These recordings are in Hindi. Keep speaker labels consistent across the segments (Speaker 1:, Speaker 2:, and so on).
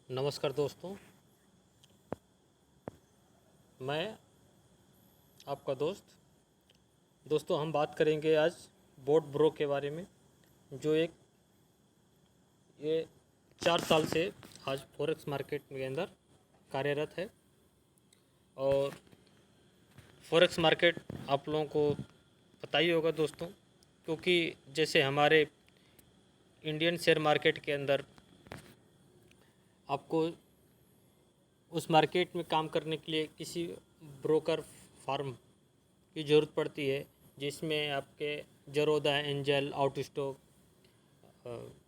Speaker 1: नमस्कार दोस्तों, मैं आपका दोस्तों हम बात करेंगे आज बोट ब्रो के बारे में, जो ये 4 साल से आज फॉरेक्स मार्केट के अंदर कार्यरत है। और फॉरेक्स मार्केट आप लोगों को पता ही होगा दोस्तों, क्योंकि जैसे हमारे इंडियन शेयर मार्केट के अंदर आपको उस मार्केट में काम करने के लिए किसी ब्रोकर फार्म की ज़रूरत पड़ती है, जिसमें आपके जरोदा, एंजल, आउट स्टॉक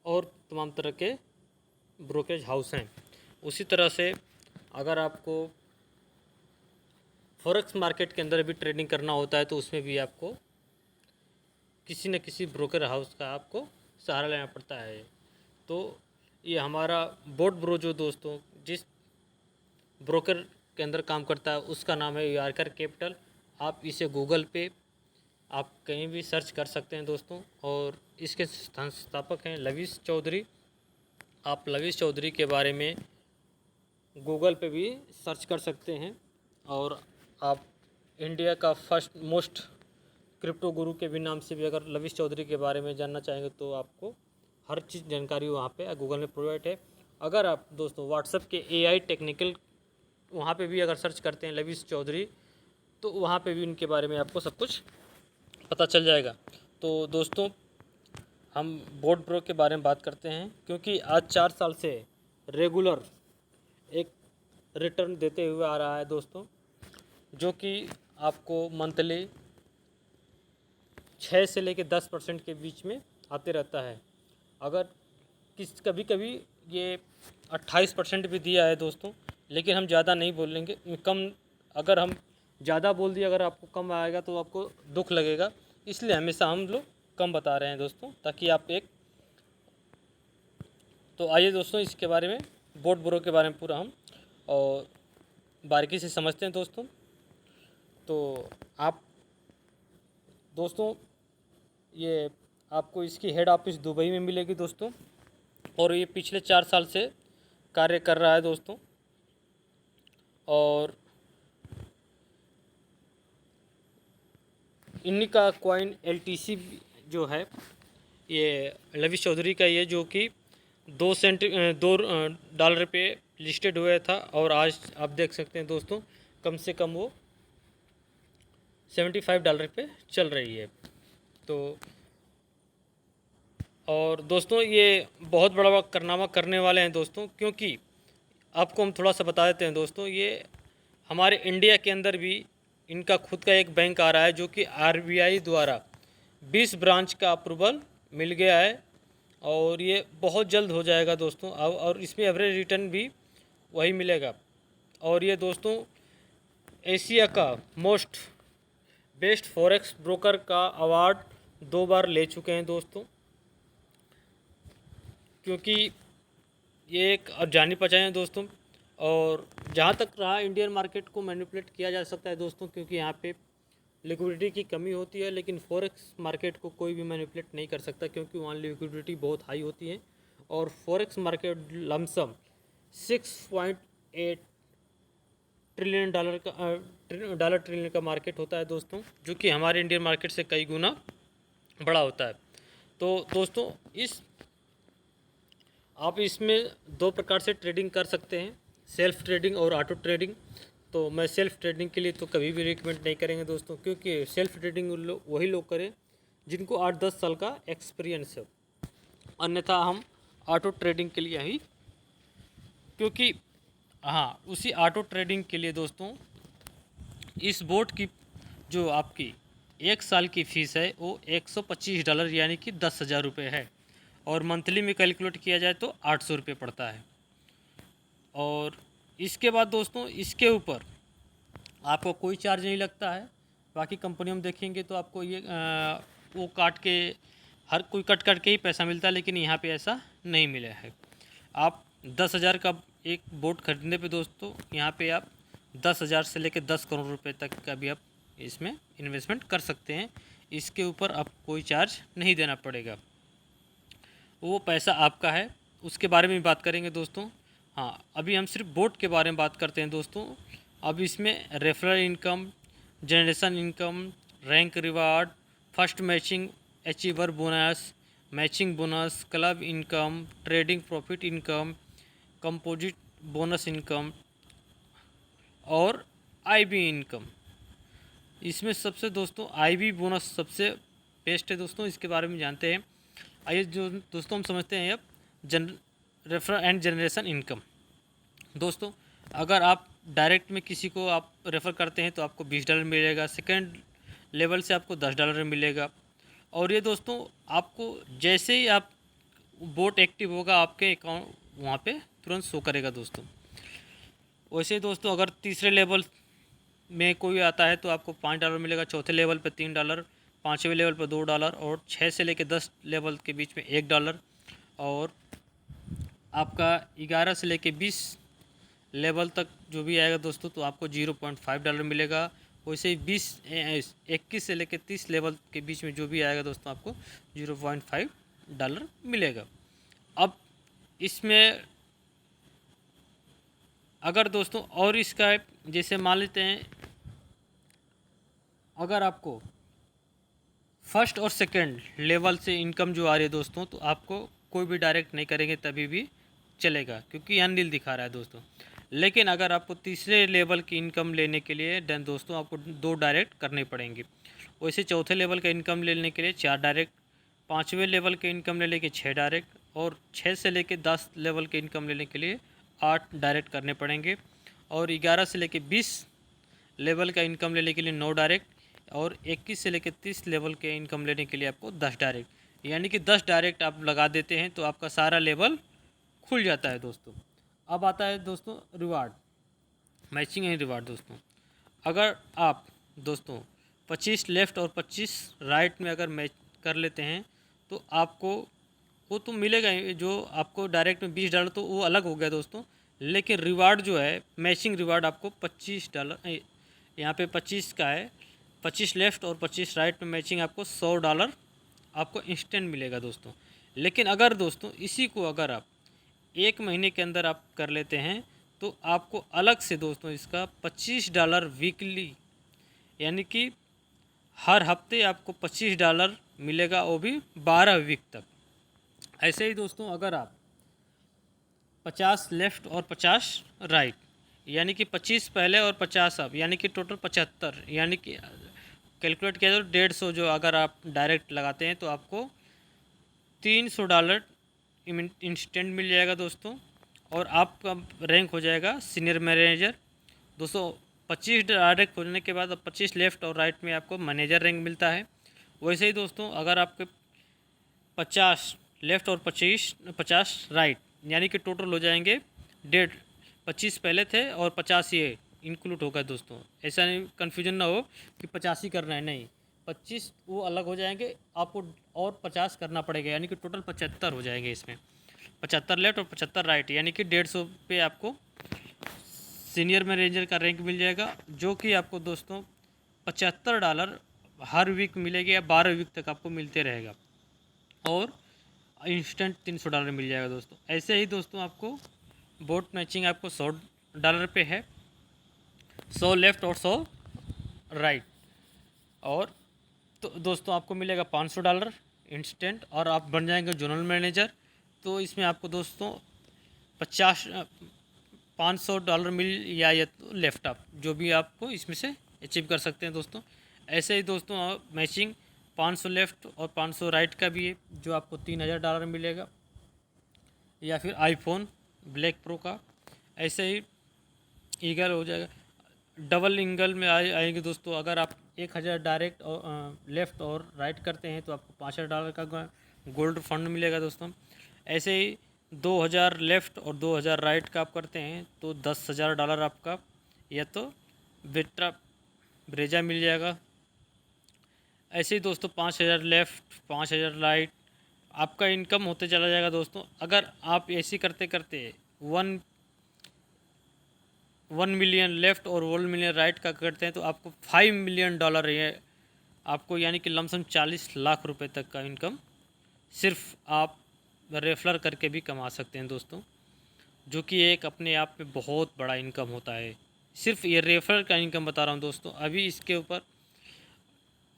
Speaker 1: और तमाम तरह के ब्रोकरेज हाउस हैं। उसी तरह से अगर आपको फॉरेक्स मार्केट के अंदर भी ट्रेडिंग करना होता है तो उसमें भी आपको किसी न किसी ब्रोकर हाउस का आपको सहारा लेना पड़ता है। तो ये हमारा बोट ब्रो जो दोस्तों जिस ब्रोकर के अंदर काम करता है उसका नाम है यार्कर कैपिटल। आप इसे गूगल पे आप कहीं भी सर्च कर सकते हैं दोस्तों। और इसके संस्थापक हैं लवीस चौधरी। आप लवीस चौधरी के बारे में गूगल पे भी सर्च कर सकते हैं। और आप इंडिया का फर्स्ट मोस्ट क्रिप्टो गुरु के भी नाम से भी अगर लवीस चौधरी के बारे में जानना चाहेंगे तो आपको हर चीज़ जानकारी वहाँ पे गूगल में प्रोवाइड है। अगर आप दोस्तों व्हाट्सएप के एआई टेक्निकल वहाँ पे भी अगर सर्च करते हैं लवीस चौधरी, तो वहाँ पे भी उनके बारे में आपको सब कुछ पता चल जाएगा। तो दोस्तों हम बोट ब्रो के बारे में बात करते हैं, क्योंकि आज 4 साल से रेगुलर एक रिटर्न देते हुए आ रहा है दोस्तों, जो कि आपको मंथली 6 से लेकर 10% के बीच में आते रहता है। अगर कभी कभी ये 28% भी दिया है दोस्तों, लेकिन हम ज़्यादा नहीं बोलेंगे, कम। अगर हम ज़्यादा बोल दिए, अगर आपको कम आएगा तो आपको दुख लगेगा, इसलिए हमेशा हम लोग कम बता रहे हैं दोस्तों, ताकि आप तो आइए दोस्तों इसके बारे में बोट ब्रो के बारे में पूरा हम और बारीकी से समझते हैं दोस्तों। तो आप दोस्तों ये आपको इसकी हेड ऑफिस दुबई में मिलेगी दोस्तों, और ये पिछले 4 साल से कार्य कर रहा है दोस्तों। और इन्हीं का कॉइन एलटीसी जो है ये लवीस चौधरी का, ये जो कि 2 डॉलर पे लिस्टेड हुआ था, और आज आप देख सकते हैं दोस्तों कम से कम वो $75 पे चल रही है। तो और दोस्तों ये बहुत बड़ा कारनामा करने वाले हैं दोस्तों, क्योंकि आपको हम थोड़ा सा बता देते हैं दोस्तों, ये हमारे इंडिया के अंदर भी इनका खुद का एक बैंक आ रहा है, जो कि आरबीआई द्वारा 20 ब्रांच का अप्रूवल मिल गया है, और ये बहुत जल्द हो जाएगा दोस्तों। और इसमें एवरेज रिटर्न भी वही मिलेगा। और ये दोस्तों एशिया का मोस्ट बेस्ट फॉरेक्स ब्रोकर का अवार्ड 2 बार ले चुके हैं दोस्तों, क्योंकि ये एक जानी पहचानी है दोस्तों। और जहाँ तक रहा इंडियन मार्केट को मैनिपुलेट किया जा सकता है दोस्तों, क्योंकि यहाँ पे लिक्विडिटी की कमी होती है, लेकिन फॉरेक्स मार्केट को कोई भी मैनिपुलेट नहीं कर सकता, क्योंकि वहाँ लिक्विडिटी बहुत हाई होती है। और forex market lump sum $6.8 trillion trillion का मार्केट होता है दोस्तों, जो कि हमारे इंडियन मार्केट से कई गुना बड़ा होता है। तो दोस्तों आप इसमें 2 प्रकार से ट्रेडिंग कर सकते हैं, सेल्फ ट्रेडिंग और ऑटो ट्रेडिंग। तो मैं सेल्फ ट्रेडिंग के लिए तो कभी भी रिकमेंड नहीं करेंगे दोस्तों, क्योंकि सेल्फ ट्रेडिंग वही लोग करें जिनको 8-10 साल का एक्सपीरियंस है। अन्यथा हम ऑटो ट्रेडिंग के लिए ही, क्योंकि हाँ, उसी ऑटो ट्रेडिंग के लिए दोस्तों इस बोट की जो आपकी 1 साल की फ़ीस है वो $125 यानी कि 10,000 रुपये है, और मंथली में कैलकुलेट किया जाए तो 800 रुपये पड़ता है। और इसके बाद दोस्तों इसके ऊपर आपको कोई चार्ज नहीं लगता है। बाकी कंपनी हम देखेंगे तो आपको ये वो काट के हर कोई कट के ही पैसा मिलता है, लेकिन यहाँ पे ऐसा नहीं मिला है। आप 10,000 का एक बोट खरीदने पे दोस्तों यहाँ पे आप 10,000 से लेकर 10 करोड़ रुपए तक का भी आप इसमें इन्वेस्टमेंट कर सकते हैं। इसके ऊपर आप कोई चार्ज नहीं देना पड़ेगा, वो पैसा आपका है। उसके बारे में बात करेंगे दोस्तों। हाँ, अभी हम सिर्फ बोट के बारे में बात करते हैं दोस्तों। अब इसमें referral income, generation income, rank reward, first matching achiever bonus, matching bonus, club income, trading profit income, composite bonus income और आईबी इनकम। इसमें सबसे दोस्तों आईबी बोनस सबसे बेस्ट है दोस्तों, इसके बारे में जानते हैं। आइए जो दोस्तों हम समझते हैं अब जन रेफरल एंड जनरेशन इनकम। दोस्तों अगर आप डायरेक्ट में किसी को आप रेफ़र करते हैं तो आपको $20 मिलेगा, सेकंड लेवल से आपको $10 मिलेगा। और ये दोस्तों आपको जैसे ही आप बोट एक्टिव होगा आपके अकाउंट वहाँ पे तुरंत शो करेगा दोस्तों। वैसे ही दोस्तों अगर तीसरे लेवल में कोई आता है तो आपको $5 मिलेगा, चौथे लेवल पे $3, पाँचवें लेवल पे $2 और 6 से लेकर 10 लेवल के बीच में $1 और आपका 11 से लेकर 20 लेवल तक जो भी आएगा दोस्तों तो आपको $0.5 मिलेगा। वैसे ही 21 से लेकर 30 लेवल के बीच में जो भी आएगा दोस्तों आपको $0.5 मिलेगा। अब इसमें अगर दोस्तों और इसका जैसे मान लेते हैं अगर आपको फर्स्ट और सेकंड लेवल से इनकम जो आ रही है दोस्तों तो आपको कोई भी डायरेक्ट नहीं करेंगे तभी भी चलेगा क्योंकि अननील दिखा रहा है दोस्तों। लेकिन अगर आपको तीसरे लेवल की इनकम लेने के लिए देन दोस्तों आपको 2 डायरेक्ट करने पड़ेंगे। वैसे चौथे लेवल का इनकम लेने के लिए 4 डायरेक्ट, पाँचवें लेवल के इनकम लेने के 6 डायरेक्ट और 6 से लेकर 10 लेवल के इनकम लेने के लिए 8 डायरेक्ट करने पड़ेंगे और 11 से लेकर 20 लेवल का इनकम लेने के लिए 9 डायरेक्ट और 21 से लेकर 30 लेवल के इनकम लेने के लिए आपको 10 डायरेक्ट, यानी कि 10 डायरेक्ट आप लगा देते हैं तो आपका सारा लेवल खुल जाता है दोस्तों। अब आता है दोस्तों रिवार्ड, मैचिंग एंड रिवार्ड दोस्तों। अगर आप दोस्तों 25 लेफ़्ट और 25 राइट में अगर मैच कर लेते हैं तो आपको वो तो मिलेगा ही, जो आपको डायरेक्ट में $20 तो वो अलग हो गया दोस्तों। लेकिन रिवार्ड जो है मैचिंग रिवार्ड आपको $25 यहाँ पे 25 का है, 25 लेफ़्ट और 25 राइट में मैचिंग आपको $100 आपको इंस्टेंट मिलेगा दोस्तों। लेकिन अगर दोस्तों इसी को अगर आप 1 महीने के अंदर आप कर लेते हैं तो आपको अलग से दोस्तों इसका $25 वीकली, यानी कि हर हफ्ते आपको $25 मिलेगा, वो भी 12 वीक तक। ऐसे ही दोस्तों अगर आप 50 लेफ़्ट और 50 राइट, यानी कि 25 पहले और 50 अब, यानी कि टोटल 75, यानी कि कैलकुलेट किया जाए तो 150 जो अगर आप डायरेक्ट लगाते हैं तो आपको $300 इंस्टेंट मिल जाएगा दोस्तों और आपका रैंक हो जाएगा सीनियर मैनेजर दोस्तों। 25 डायरेक्ट खोलने के बाद अब 25 लेफ़्ट और राइट में आपको मैनेजर रैंक मिलता है। वैसे ही दोस्तों अगर आपके 50 लेफ़्ट और 50 राइट, यानी कि टोटल हो जाएंगे 150, 25 पहले थे और 50 ये इंक्लूड होगा दोस्तों। ऐसा नहीं कन्फ्यूजन ना हो कि 85 करना है, नहीं, 25 वो अलग हो जाएंगे, आपको और 50 करना पड़ेगा, यानी कि टोटल 75 हो जाएंगे इसमें। 75 लेफ्ट और 75 राइट, यानी कि 150 पे आपको सीनियर मैनेजर का रैंक मिल जाएगा, जो कि आपको दोस्तों $75 हर वीक मिलेगा या 12 वीक तक आपको मिलते रहेगा और इंस्टेंट $300 मिल जाएगा दोस्तों। ऐसे ही दोस्तों आपको बोट मैचिंग आपको $100 पे है, 100 लेफ़्ट और 100 राइट, और तो दोस्तों आपको मिलेगा $500 इंस्टेंट और आप बन जाएंगे जोनल मैनेजर। तो इसमें आपको दोस्तों $500 मिल या तो लेफ्ट आप जो भी आपको इसमें से अचीव कर सकते हैं दोस्तों। ऐसे ही दोस्तों मैचिंग 500 लेफ़्ट और 500 राइट का भी है जो आपको $3000 मिलेगा, या फिर आईफोन ब्लैक प्रो का। ऐसे ही ईगल हो जाएगा, डबल इंगल में आएंगे दोस्तों। अगर आप 1000 डायरेक्ट और लेफ़्ट और राइट करते हैं तो आपको $5000 का गोल्ड फंड मिलेगा दोस्तों। ऐसे ही 2000 लेफ़्ट और 2000 राइट का आप करते हैं तो $10,000 आपका या तो बेट्रा ब्रेजा मिल जाएगा। ऐसे ही दोस्तों 5000 लेफ़्ट 5000 राइट आपका इनकम होते चला जाएगा दोस्तों। अगर आप ऐसे करते करते 1 मिलियन लेफ़्ट और 1 मिलियन राइट का करते हैं तो आपको $5 मिलियन ये आपको, यानी कि लमसम 40 लाख रुपए तक का इनकम सिर्फ आप रेफर करके भी कमा सकते हैं दोस्तों। जो कि एक अपने आप में बहुत बड़ा इनकम होता है। सिर्फ ये रेफरल का इनकम बता रहा हूँ दोस्तों। अभी इसके ऊपर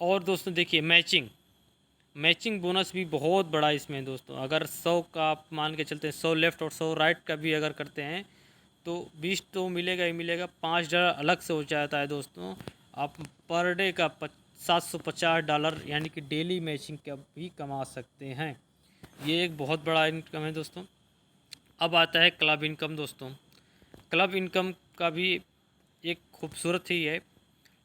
Speaker 1: और दोस्तों देखिए मैचिंग मैचिंग बोनस भी बहुत बड़ा इसमें है दोस्तों। अगर 100 का आप मान के चलते हैं, 100 लेफ़्ट और 100 राइट का भी अगर करते हैं तो 20 तो मिलेगा ही मिलेगा, $5 अलग से हो जाता है दोस्तों। आप पर डे का $750 यानी कि डेली मैचिंग का भी कमा सकते हैं। ये एक बहुत बड़ा इनकम है दोस्तों। अब आता है क्लब इनकम दोस्तों। क्लब इनकम का भी एक खूबसूरत ही है।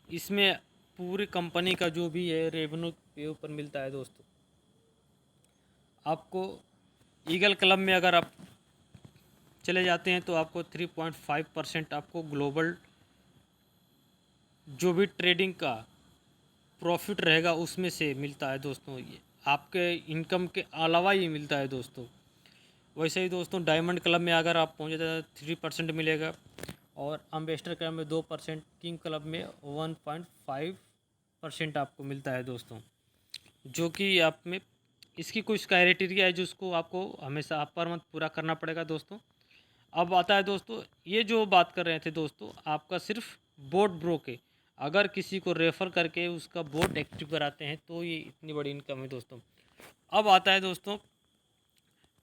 Speaker 1: इसमें पूरी कंपनी का जो भी है रेवेन्यू के ऊपर मिलता है दोस्तों। आपको ईगल क्लब में अगर आप चले जाते हैं तो आपको 3.5% आपको ग्लोबल जो भी ट्रेडिंग का प्रॉफिट रहेगा उसमें से मिलता है दोस्तों। ये आपके इनकम के अलावा ही मिलता है दोस्तों। वैसे ही दोस्तों डायमंड क्लब में अगर आप पहुँचे तो 3% मिलेगा, और अम्बेसडर क्लब में 2%, किंग क्लब में 1.5% आपको मिलता है दोस्तों। जो कि आप में इसकी कुछ क्राइटेरिया है जिसको आपको हमेशा पर मंथ पूरा करना पड़ेगा दोस्तों। अब आता है दोस्तों, ये जो बात कर रहे थे दोस्तों, आपका सिर्फ बोट ब्रो के अगर किसी को रेफ़र करके उसका बोट एक्टिव कराते हैं तो ये इतनी बड़ी इनकम है दोस्तों। अब आता है दोस्तों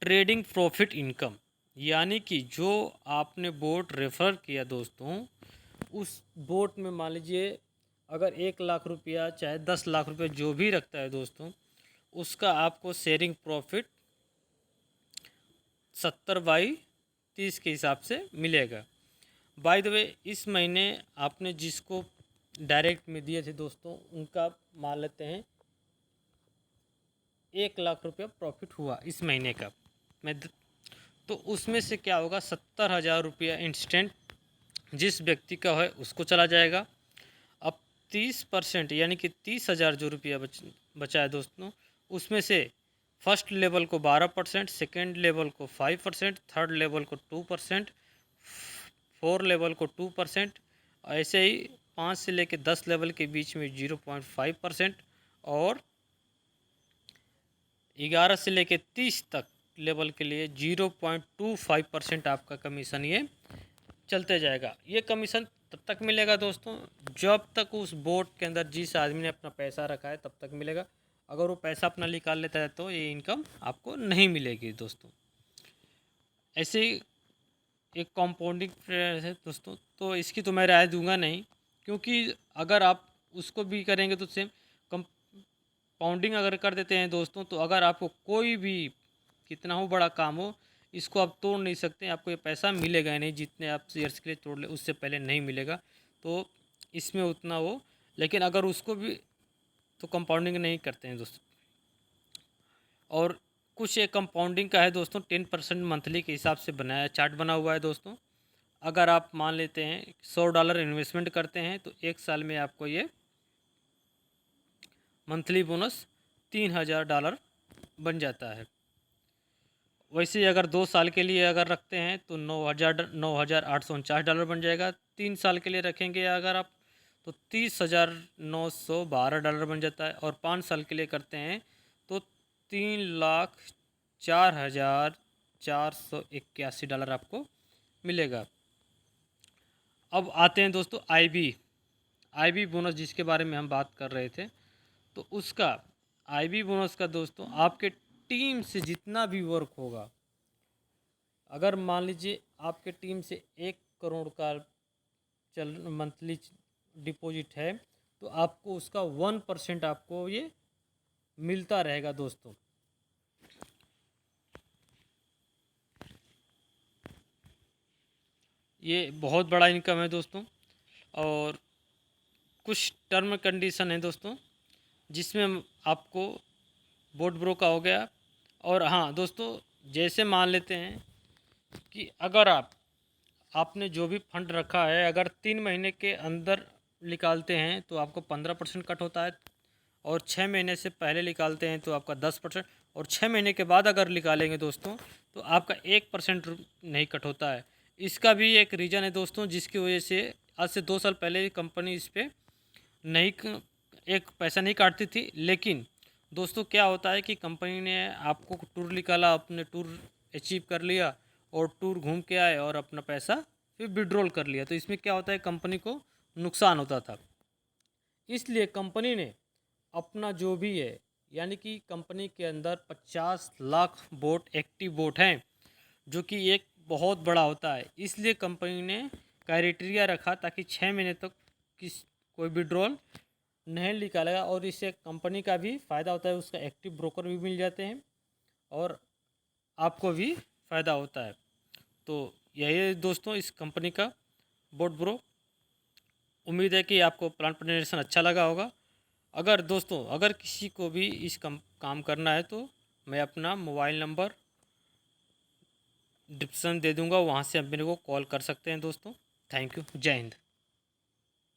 Speaker 1: ट्रेडिंग प्रॉफिट इनकम, यानी कि जो आपने बोट रेफ़र किया दोस्तों, उस बोट में मान लीजिए अगर 1 लाख रुपया चाहे 10 लाख रुपया जो भी रखता है दोस्तों, उसका आपको शेयरिंग प्रॉफिट 70/30 के हिसाब से मिलेगा। बाय द वे इस महीने आपने जिसको डायरेक्ट में दिए थे दोस्तों, उनका मान लेते हैं 1 लाख रुपया प्रॉफिट हुआ इस महीने का। तो उसमें से क्या होगा, 70,000 रुपया इंस्टेंट जिस व्यक्ति का है उसको चला जाएगा। अब 30% यानी कि 30,000 जो रुपया बचा है दोस्तों, उसमें से फर्स्ट लेवल को 12%, सेकेंड लेवल को 5%, थर्ड लेवल को 2%, फोर लेवल को 2%, ऐसे ही 5 से लेकर 10 लेवल के बीच में 0.5%, और 11 से लेकर 30 तक लेवल के लिए 0.25% आपका कमीशन ये चलते जाएगा। ये कमीशन तब तक मिलेगा दोस्तों जब तक उस बोट के अंदर जिस आदमी ने अपना पैसा रखा है तब तक मिलेगा। अगर वो पैसा अपना निकाल लेता है तो ये इनकम आपको नहीं मिलेगी दोस्तों। ऐसे ही एक कंपाउंडिंग है दोस्तों, तो इसकी तो मैं राय दूंगा नहीं, क्योंकि अगर आप उसको भी करेंगे तो सेम कंपाउंडिंग अगर कर देते हैं दोस्तों, तो अगर आपको कोई भी कितना हो बड़ा काम हो, इसको आप तोड़ नहीं सकते, आपको ये पैसा मिलेगा ही नहीं। जितने आप शेयर्स के लिए तोड़ ले उससे पहले नहीं मिलेगा, तो इसमें उतना वो, लेकिन अगर उसको भी तो कंपाउंडिंग नहीं करते हैं दोस्तों। और कुछ एक कंपाउंडिंग का है दोस्तों, 10% मंथली के हिसाब से बनाया चार्ट बना हुआ है दोस्तों। अगर आप मान लेते हैं $100 इन्वेस्टमेंट करते हैं तो 1 साल में आपको ये मंथली बोनस $3,000 बन जाता है। वैसे ही अगर 2 साल के लिए अगर रखते हैं तो $9,849 बन जाएगा। 3 साल के लिए रखेंगे अगर आप तो $30,912 बन जाता है। और 5 साल के लिए करते हैं तो $3,04,481 आपको मिलेगा। अब आते हैं दोस्तों आईबी बोनस जिसके बारे में हम बात कर रहे थे, तो उसका आईबी बोनस का दोस्तों आपके टीम से जितना भी वर्क होगा, अगर मान लीजिए आपके टीम से 1 करोड़ का चल मंथली डिपॉजिट है तो आपको उसका 1% आपको ये मिलता रहेगा दोस्तों। ये बहुत बड़ा इनकम है दोस्तों। और कुछ टर्म कंडीशन है दोस्तों जिसमें आपको बोट ब्रो का हो गया। और हाँ दोस्तों, जैसे मान लेते हैं कि अगर आपने जो भी फंड रखा है अगर 3 महीने के अंदर निकालते हैं तो आपको 15% कट होता है, और 6 महीने से पहले निकालते हैं तो आपका 10%, और 6 महीने के बाद अगर निकालेंगे दोस्तों तो आपका 1% नहीं कट होता है। इसका भी एक रीज़न है दोस्तों जिसकी वजह से आज से 2 साल पहले कंपनी इस पर नहीं एक पैसा नहीं काटती थी। लेकिन दोस्तों क्या होता है कि कंपनी ने आपको टूर निकाला, अपने टूर अचीव कर लिया और टूर घूम के आए और अपना पैसा फिर विड्रॉल कर लिया। तो इसमें क्या होता है, कंपनी को नुकसान होता था। इसलिए कंपनी ने अपना जो भी है, यानी कि कंपनी के अंदर 50 लाख बोट एक्टिव बोट हैं, जो कि एक बहुत बड़ा होता है। इसलिए कंपनी ने क्राइटेरिया रखा ताकि 6 महीने तक कोई विड्रॉल नहीं निकालेगा, और इससे कंपनी का भी फ़ायदा होता है, उसका एक्टिव ब्रोकर भी मिल जाते हैं और आपको भी फ़ायदा होता है। तो यही है दोस्तों इस कंपनी का बोट ब्रो। उम्मीद है कि आपको प्लांट प्रेजेंटेशन अच्छा लगा होगा। अगर किसी को भी इस काम करना है तो मैं अपना मोबाइल नंबर डिस्क्रिप्शन दे दूंगा, वहाँ से आप मेरे को कॉल कर सकते हैं दोस्तों। Thank you. जय हिंद।